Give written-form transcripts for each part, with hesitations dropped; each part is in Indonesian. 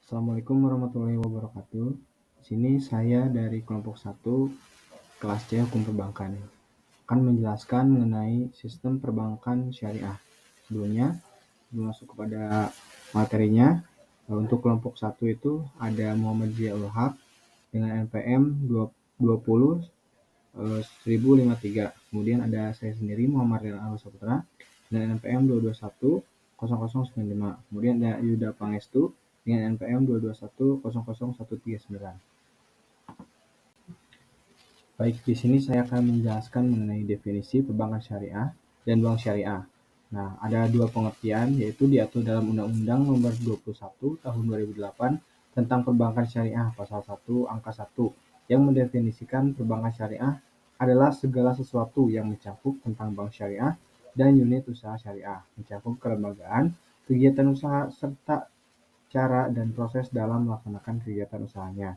Assalamualaikum warahmatullahi wabarakatuh. Di sini saya dari kelompok 1 kelas C Hukum Perbankan akan menjelaskan mengenai sistem perbankan syariah. Sebelumnya, sebelum masuk kepada materinya, untuk kelompok 1 itu ada Muhammad Ziaul Haq dengan NPM 20 1053. Kemudian ada saya sendiri Muhammad Rial Arul Saputra dengan NPM 221 0095. Kemudian ada Yuda Pangestu dengan NPM 221 00139. Baik, di sini saya akan menjelaskan mengenai definisi perbankan syariah dan bank syariah. Nah, ada dua pengertian, yaitu diatur dalam Undang-Undang Nomor 21 Tahun 2008 tentang Perbankan Syariah Pasal 1 Angka 1 yang mendefinisikan perbankan syariah adalah segala sesuatu yang mencakup tentang bank syariah dan unit usaha syariah, mencakup kelembagaan, kegiatan usaha, serta cara dan proses dalam melaksanakan kegiatan usahanya.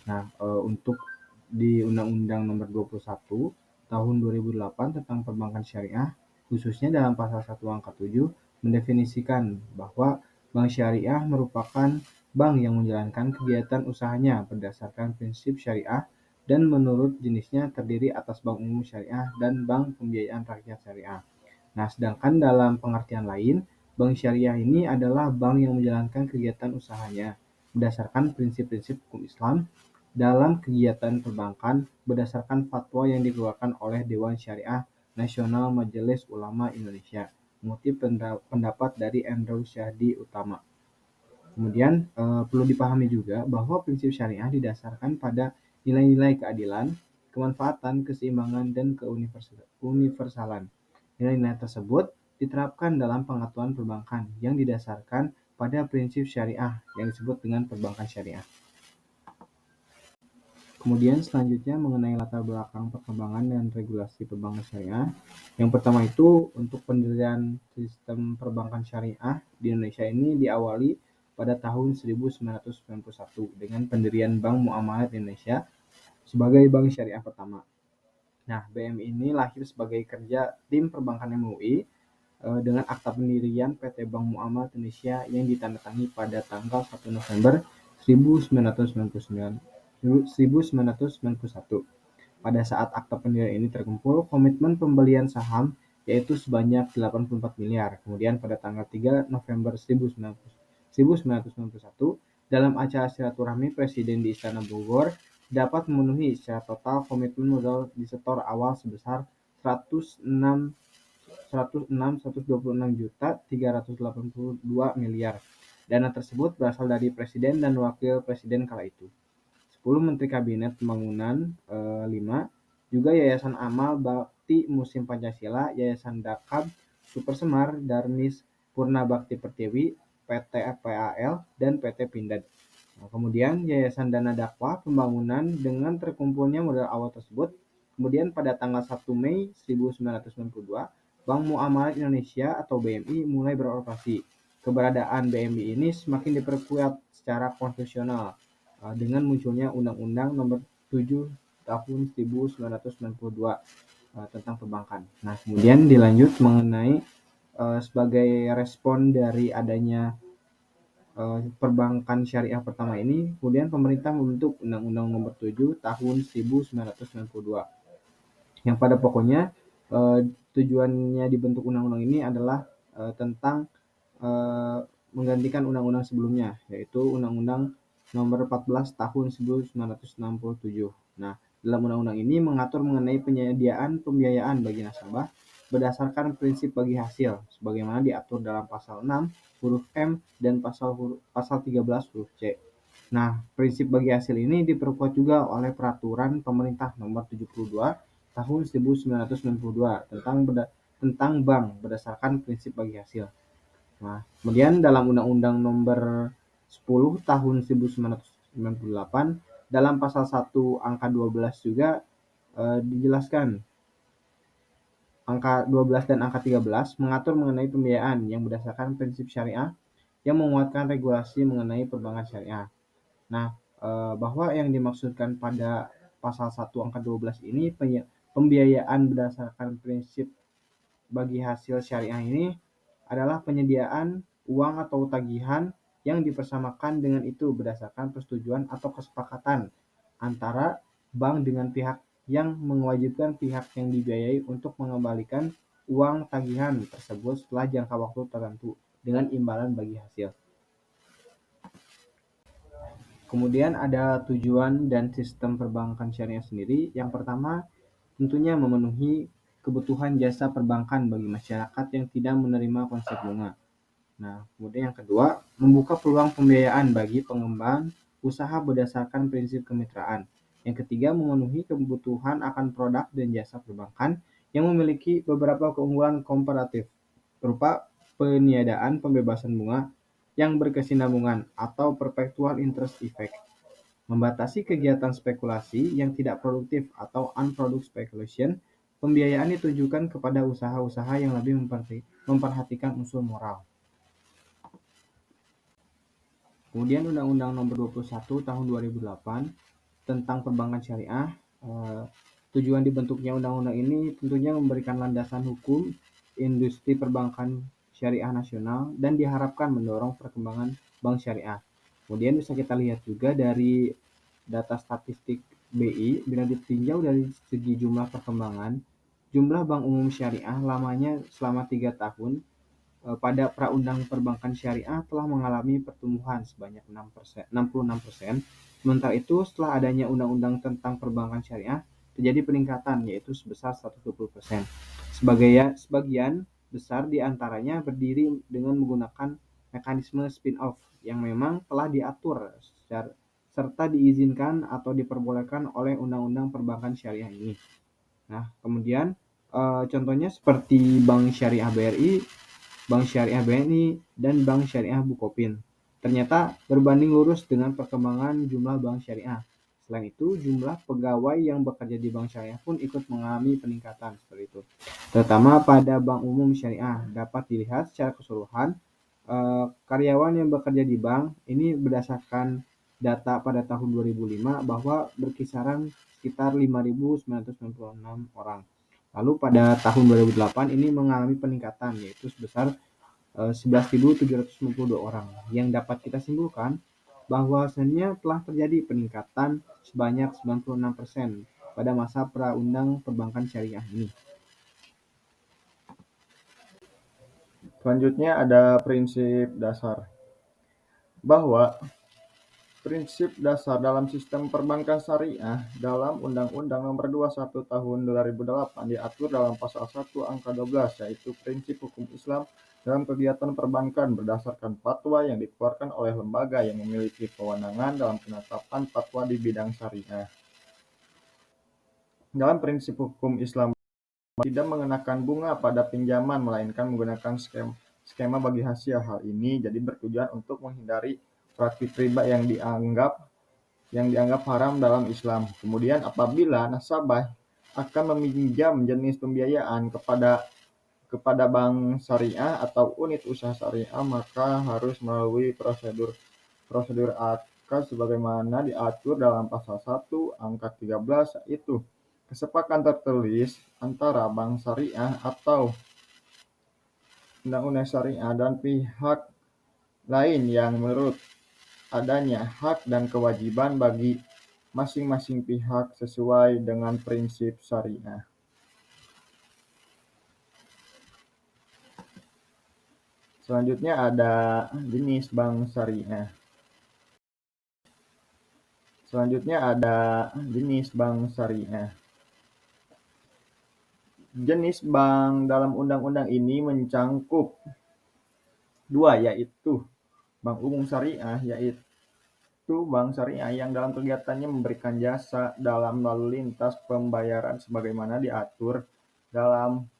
Nah, untuk di Undang-Undang Nomor 21 Tahun 2008 tentang Perbankan Syariah, khususnya dalam Pasal 1 Angka 7, mendefinisikan bahwa bank syariah merupakan bank yang menjalankan kegiatan usahanya berdasarkan prinsip syariah dan menurut jenisnya terdiri atas bank umum syariah dan bank pembiayaan rakyat syariah. Nah, sedangkan dalam pengertian lain, bank syariah ini adalah bank yang menjalankan kegiatan usahanya berdasarkan prinsip-prinsip hukum Islam dalam kegiatan perbankan berdasarkan fatwa yang dikeluarkan oleh Dewan Syariah Nasional Majelis Ulama Indonesia, mengutip pendapat dari Andrew Syahdi Utama. Kemudian perlu dipahami juga bahwa prinsip syariah didasarkan pada nilai-nilai keadilan, kemanfaatan, keseimbangan, dan keuniversalan. Nilai-nilai tersebut diterapkan dalam pengaturan perbankan yang didasarkan pada prinsip syariah yang disebut dengan perbankan syariah. Kemudian selanjutnya mengenai latar belakang perkembangan dan regulasi perbankan syariah. Yang pertama itu untuk pendirian sistem perbankan syariah di Indonesia ini diawali pada tahun 1991 dengan pendirian Bank Muamalat Indonesia sebagai bank syariah pertama. Nah, BMI ini lahir sebagai kerja tim perbankan MUI dengan akta pendirian PT Bank Muamalat Indonesia yang ditandatangani pada tanggal 1 November 1991. Pada saat akta pendirian ini terkumpul komitmen pembelian saham yaitu sebanyak 84 miliar. Kemudian pada tanggal 3 November 1991 dalam acara silaturahmi Presiden di Istana Bogor dapat memenuhi secara total komitmen modal disetor awal sebesar 126 juta 382 miliar. Dana tersebut berasal dari Presiden dan Wakil Presiden kala itu. 10 Menteri Kabinet Pembangunan 5. Juga Yayasan Amal Bakti Musim Pancasila, Yayasan Dakab, Super Semar, Darmis Purna Bakti Pertiwi, PT PAL, dan PT Pindad. Nah, kemudian Yayasan Dana Dakwah Pembangunan dengan terkumpulnya modal awal tersebut. Kemudian pada tanggal 1 Mei 1992, Bank Muamalat Indonesia atau BMI mulai beroperasi. Keberadaan BMI ini semakin diperkuat secara konstitusional dengan munculnya Undang-Undang Nomor 7 Tahun 1992 tentang perbankan. Nah, kemudian dilanjut mengenai sebagai respon dari adanya perbankan syariah pertama ini, kemudian pemerintah membentuk Undang-Undang Nomor 7 Tahun 1992 yang pada pokoknya tujuannya dibentuk undang-undang ini adalah tentang menggantikan undang-undang sebelumnya, yaitu Undang-Undang Nomor 14 Tahun 1967. Nah, dalam undang-undang ini mengatur mengenai penyediaan pembiayaan bagi nasabah berdasarkan prinsip bagi hasil, sebagaimana diatur dalam pasal 6 huruf M dan pasal 13 huruf C. Nah, prinsip bagi hasil ini diperkuat juga oleh Peraturan Pemerintah Nomor 72 Tahun 1992 tentang bank berdasarkan prinsip bagi hasil. Nah, kemudian dalam Undang-Undang Nomor 10 Tahun 1998 dalam pasal 1 angka 12 juga dijelaskan angka 12 dan angka 13 mengatur mengenai pembiayaan yang berdasarkan prinsip syariah yang menguatkan regulasi mengenai perbankan syariah. Nah, bahwa yang dimaksudkan pada pasal 1 angka 12 ini pembiayaan berdasarkan prinsip bagi hasil syariah ini adalah penyediaan uang atau tagihan yang dipersamakan dengan itu berdasarkan persetujuan atau kesepakatan antara bank dengan pihak yang mewajibkan pihak yang dibiayai untuk mengembalikan uang tagihan tersebut setelah jangka waktu tertentu dengan imbalan bagi hasil. Kemudian ada tujuan dan sistem perbankan syariah sendiri. Yang pertama, tentunya memenuhi kebutuhan jasa perbankan bagi masyarakat yang tidak menerima konsep bunga. Nah, kemudian yang kedua, membuka peluang pembiayaan bagi pengembang usaha berdasarkan prinsip kemitraan. Yang ketiga, memenuhi kebutuhan akan produk dan jasa perbankan yang memiliki beberapa keunggulan komparatif, berupa peniadaan pembebasan bunga yang berkesinambungan atau perpetual interest effect, membatasi kegiatan spekulasi yang tidak produktif atau unproductive speculation. Pembiayaan ditujukan kepada usaha-usaha yang lebih memperhatikan unsur moral. Kemudian Undang-Undang Nomor 21 Tahun 2008 tentang Perbankan Syariah. Tujuan dibentuknya undang-undang ini tentunya memberikan landasan hukum industri perbankan syariah nasional dan diharapkan mendorong perkembangan bank syariah. Kemudian bisa kita lihat juga dari data statistik BI, bila ditinjau dari segi jumlah perkembangan, jumlah bank umum syariah lamanya selama 3 tahun pada Praundang Perbankan Syariah telah mengalami pertumbuhan sebanyak 66%. Sementara itu, setelah adanya Undang-Undang tentang Perbankan Syariah, terjadi peningkatan yaitu sebesar 120%. Sebagian besar di antaranya berdiri dengan menggunakan mekanisme spin-off yang memang telah diatur serta diizinkan atau diperbolehkan oleh Undang-Undang Perbankan Syariah ini. Nah, kemudian contohnya seperti Bank Syariah BRI, Bank Syariah BNI, dan Bank Syariah Bukopin. Ternyata berbanding lurus dengan perkembangan jumlah bank syariah. Selain itu, jumlah pegawai yang bekerja di bank syariah pun ikut mengalami peningkatan seperti itu. Terutama pada bank umum syariah dapat dilihat secara keseluruhan karyawan yang bekerja di bank ini berdasarkan data pada tahun 2005 bahwa berkisaran sekitar 5.996 orang. Lalu pada tahun 2008 ini mengalami peningkatan yaitu sebesar 11.792 orang, yang dapat kita simpulkan bahwasannya telah terjadi peningkatan sebanyak 96% pada masa Praundang Perbankan Syariah ini. Selanjutnya ada prinsip dasar, bahwa prinsip dasar dalam sistem perbankan syariah dalam Undang-Undang Nomor 21 Tahun 2008 diatur dalam pasal 1 angka 12, yaitu prinsip hukum Islam dalam kegiatan perbankan berdasarkan fatwa yang dikeluarkan oleh lembaga yang memiliki kewenangan dalam penetapan fatwa di bidang syariah. Dalam prinsip hukum Islam tidak mengenakan bunga pada pinjaman, melainkan menggunakan skema bagi hasil. Hal ini jadi bertujuan untuk menghindari praktik riba yang dianggap haram dalam Islam. Kemudian apabila nasabah akan meminjam jenis pembiayaan kepada bank syariah atau unit usaha syariah, maka harus melalui prosedur akad sebagaimana diatur dalam pasal 1 angka 13, yaitu kesepakatan tertulis antara bank syariah atau undang-undang syariah dan pihak lain yang menurut adanya hak dan kewajiban bagi masing-masing pihak sesuai dengan prinsip syariah. Selanjutnya ada jenis bank syariah. Jenis bank dalam undang-undang ini mencangkup dua, yaitu bank umum syariah, yaitu bank syariah yang dalam kegiatannya memberikan jasa dalam lalu lintas pembayaran sebagaimana diatur dalam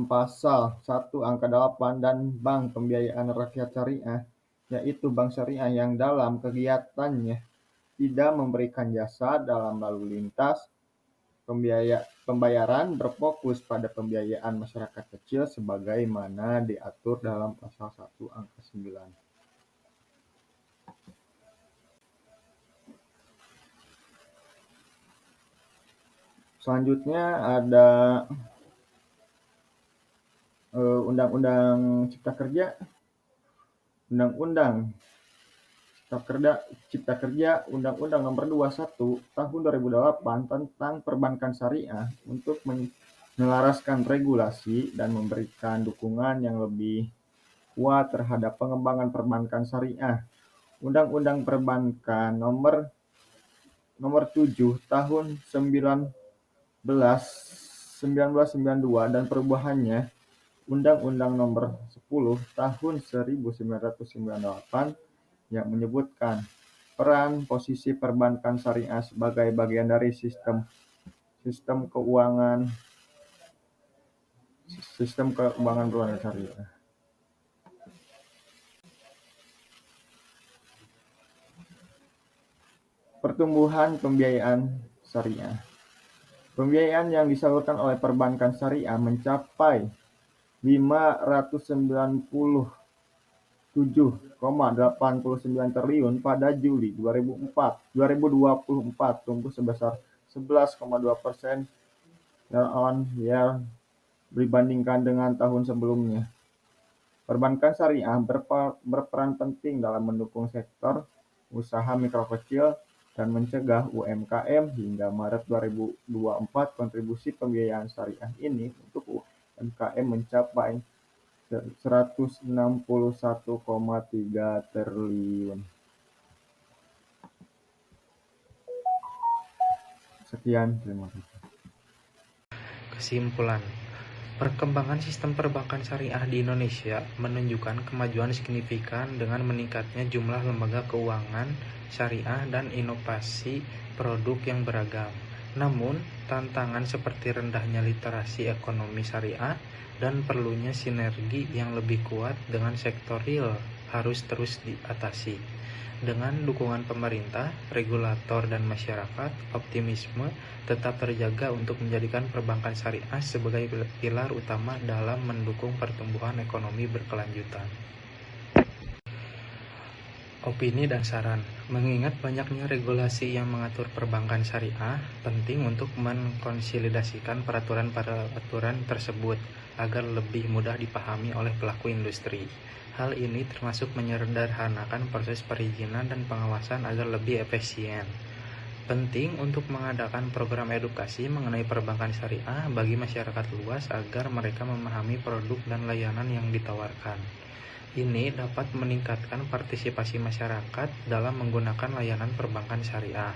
pasal 1 angka 8, dan bank pembiayaan rakyat syariah, yaitu bank syariah yang dalam kegiatannya tidak memberikan jasa dalam lalu lintas pembayaran, berfokus pada pembiayaan masyarakat kecil sebagaimana diatur dalam pasal 1 angka 9. Selanjutnya ada Undang-Undang Cipta Kerja. Undang-Undang Cipta Kerja, Undang-Undang Nomor 21 Tahun 2008 tentang Perbankan Syariah untuk menyelaraskan regulasi dan memberikan dukungan yang lebih kuat terhadap pengembangan perbankan syariah. Undang-Undang Perbankan Nomor 7 Tahun 1992 dan perubahannya, Undang-Undang Nomor 10 Tahun 1998 yang menyebutkan peran posisi perbankan syariah sebagai bagian dari sistem keuangan perbankan syariah. Pertumbuhan pembiayaan syariah. Pembiayaan yang disalurkan oleh perbankan syariah mencapai 597,89 triliun pada Juli 2024, tumbuh sebesar 11,2% year-on-year dibandingkan dengan tahun sebelumnya. Perbankan syariah berperan penting dalam mendukung sektor usaha mikro kecil dan mencegah UMKM. Hingga Maret 2024, kontribusi pembiayaan syariah ini untuk UMKM mencapai 161,3 triliun. Sekian, terima kasih. Kesimpulan, perkembangan sistem perbankan syariah di Indonesia menunjukkan kemajuan signifikan dengan meningkatnya jumlah lembaga keuangan syariah dan inovasi produk yang beragam. Namun, tantangan seperti rendahnya literasi ekonomi syariah dan perlunya sinergi yang lebih kuat dengan sektor real harus terus diatasi. Dengan dukungan pemerintah, regulator, dan masyarakat, optimisme tetap terjaga untuk menjadikan perbankan syariah sebagai pilar utama dalam mendukung pertumbuhan ekonomi berkelanjutan. Opini dan saran. Mengingat banyaknya regulasi yang mengatur perbankan syariah, penting untuk mengkonsolidasikan peraturan tersebut agar lebih mudah dipahami oleh pelaku industri. Hal ini termasuk menyederhanakan proses perizinan dan pengawasan agar lebih efisien. Penting untuk mengadakan program edukasi mengenai perbankan syariah bagi masyarakat luas agar mereka memahami produk dan layanan yang ditawarkan. Ini dapat meningkatkan partisipasi masyarakat dalam menggunakan layanan perbankan syariah.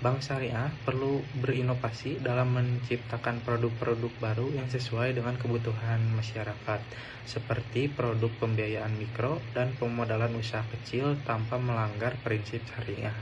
Bank syariah perlu berinovasi dalam menciptakan produk-produk baru yang sesuai dengan kebutuhan masyarakat, seperti produk pembiayaan mikro dan pemodalan usaha kecil tanpa melanggar prinsip syariah.